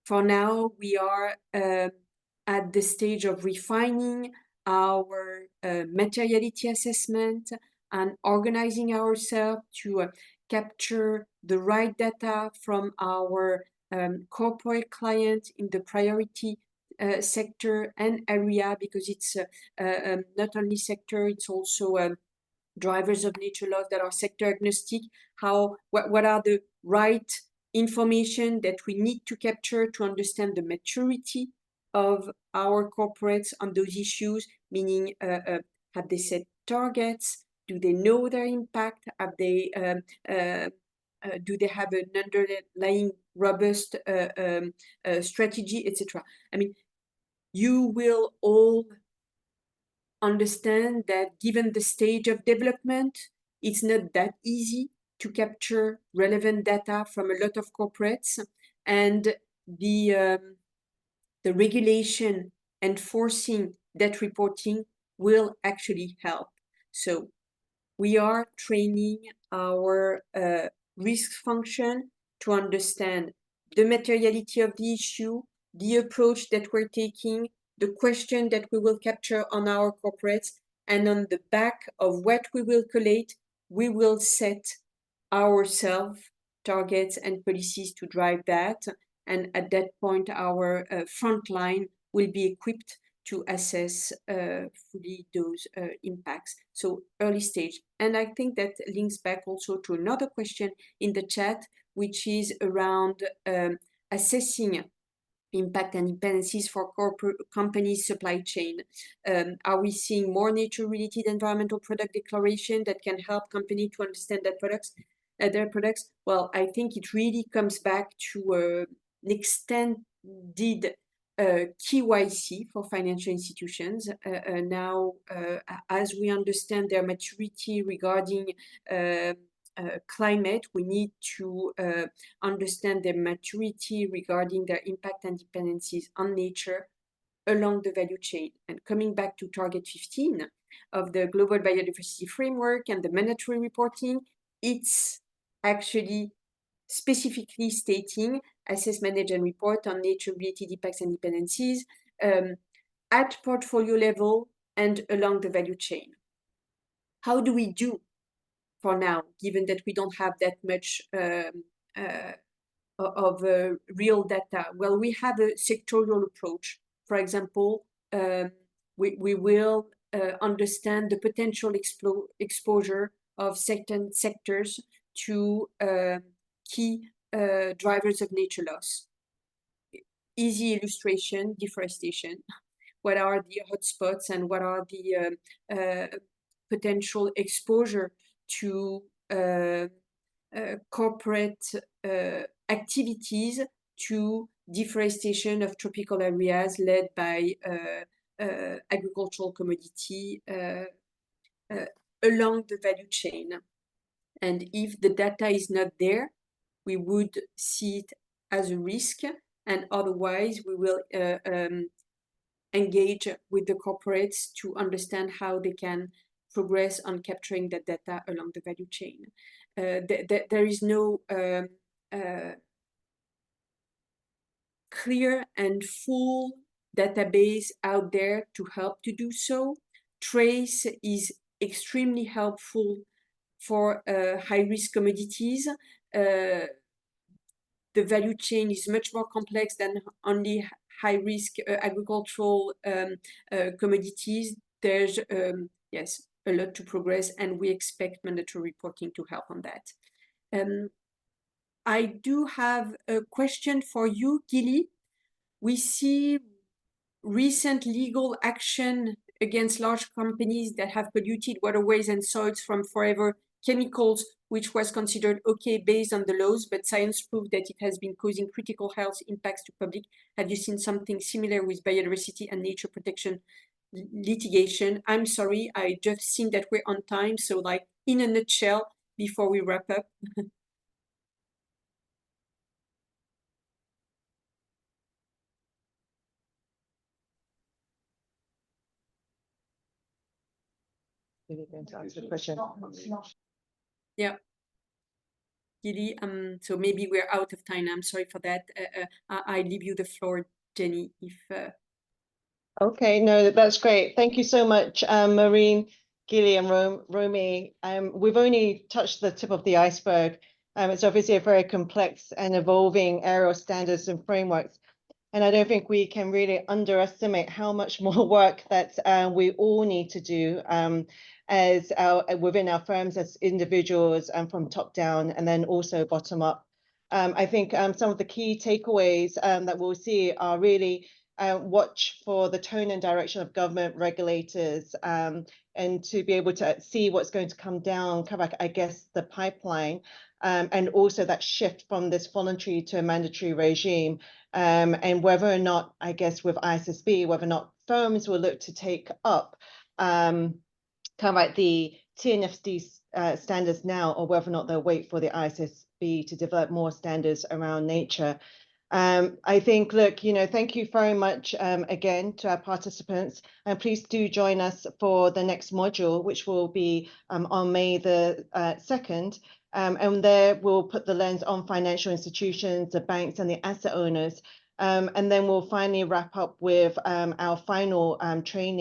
For now, we are at the stage of refining our materiality assessment and organizing ourselves to capture the right data from our corporate client in the priority sector and area, because it's not only sector, it's also drivers of nature loss that are sector agnostic. What are the right information that we need to capture to understand the maturity of our corporates on those issues, meaning have they set targets? Do they know their impact? Have they do they have an underlying robust strategy, etc.? I mean, you will all understand that given the stage of development, it's not that easy to capture relevant data from a lot of corporates, and the regulation enforcing that reporting will actually help. So we are training our risk function to understand the materiality of the issue, the approach that we're taking, the question that we will capture on our corporates, and on the back of what we will collate, we will set ourselves targets and policies to drive that. And at that point, our frontline will be equipped to assess fully those impacts. So early stage. And I think that links back also to another question in the chat, which is around assessing impact and dependencies for corporate companies' supply chain. Are we seeing more nature-related environmental product declaration that can help companies to understand their products? Well, I think it really comes back to an extended KYC for financial institutions. Now, as we understand their maturity regarding climate, we need to understand their maturity regarding their impact and dependencies on nature along the value chain. And coming back to target 15 of the Global Biodiversity Framework and the mandatory reporting, it's actually specifically stating assess, manage, and report on nature-related impacts and dependencies at portfolio level and along the value chain. how do we do for now, given that we don't have that much of real data? Well, we have a sectorial approach. For example, we will understand the potential exposure of certain sectors to key drivers of nature loss. Easy illustration: deforestation. What are the hotspots and what are the potential exposure to corporate activities to deforestation of tropical areas led by agricultural commodity along the value chain. And if the data is not there, we would see it as a risk, and otherwise we will engage with the corporates to understand how they can progress on capturing that data along the value chain. There is no clear and full database out there to help to do so. Trace is extremely helpful for high-risk commodities. The value chain is much more complex than only high-risk agricultural commodities. There's, yes, a lot to progress, and we expect mandatory reporting to help on that. I do have a question for you, Gilly. We see recent legal action against large companies that have polluted waterways and soils from forever chemicals, which was considered okay based on the laws, but science proved that it has been causing critical health impacts to public. Have you seen something similar with biodiversity and nature protection litigation? I'm sorry, I just seen that we're on time, so like in a nutshell before we wrap up. To answer the question. Yeah. Gilly, so maybe we're out of time. I'm sorry for that. I leave you the floor, Jenny, if... Okay, no, that's great. Thank you so much, Maureen, Gilly, and Romie. We've only touched the tip of the iceberg. It's obviously a very complex and evolving area of standards and frameworks. And I don't think we can really underestimate how much more work that we all need to do within our firms as individuals and from top down and then also bottom up. I think some of the key takeaways that we'll see are really watch for the tone and direction of government regulators and to be able to see what's going to come down, I guess, the pipeline, and also that shift from this voluntary to a mandatory regime, and whether or not, I guess, with ISSB, whether or not firms will look to take up the TNFD standards now, or whether or not they'll wait for the ISSB to develop more standards around nature. I think, look, thank you very much again to our participants, and please do join us for the next module, which will be on May the 2nd. And there we'll put the lens on financial institutions, the banks, and the asset owners. And then we'll finally wrap up with our final training.